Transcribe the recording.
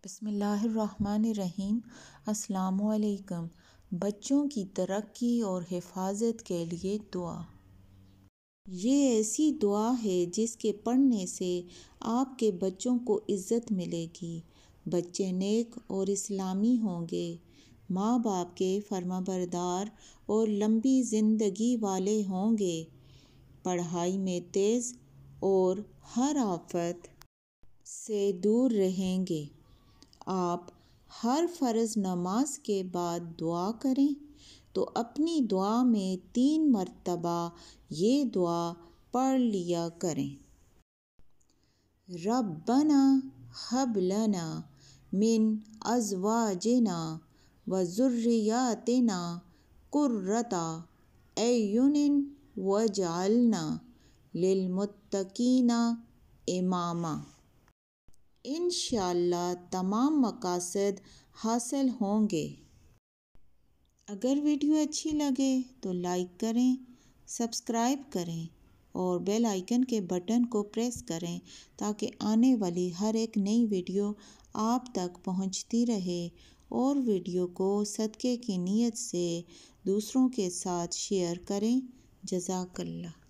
بسم اللہ الرحمن الرحیم۔ السلام علیکم۔ بچوں کی ترقی اور حفاظت کے لیے دعا۔ یہ ایسی دعا ہے جس کے پڑھنے سے آپ کے بچوں کو عزت ملے گی، بچے نیک اور اسلامی ہوں گے، ماں باپ کے فرمانبردار اور لمبی زندگی والے ہوں گے، پڑھائی میں تیز اور ہر آفت سے دور رہیں گے۔ آپ ہر فرض نماز کے بعد دعا کریں تو اپنی دعا میں 3 مرتبہ یہ دعا پڑھ لیا کریں۔ ربنا ہب لنا من ازواجنا وذریاتنا قرۃ اعین واجعلنا للمتقین اماما۔ انشاءاللہ تمام مقاصد حاصل ہوں گے۔ اگر ویڈیو اچھی لگے تو لائک کریں، سبسکرائب کریں اور بیل آئیکن کے بٹن کو پریس کریں تاکہ آنے والی ہر ایک نئی ویڈیو آپ تک پہنچتی رہے، اور ویڈیو کو صدقے کی نیت سے دوسروں کے ساتھ شیئر کریں۔ جزاک اللہ۔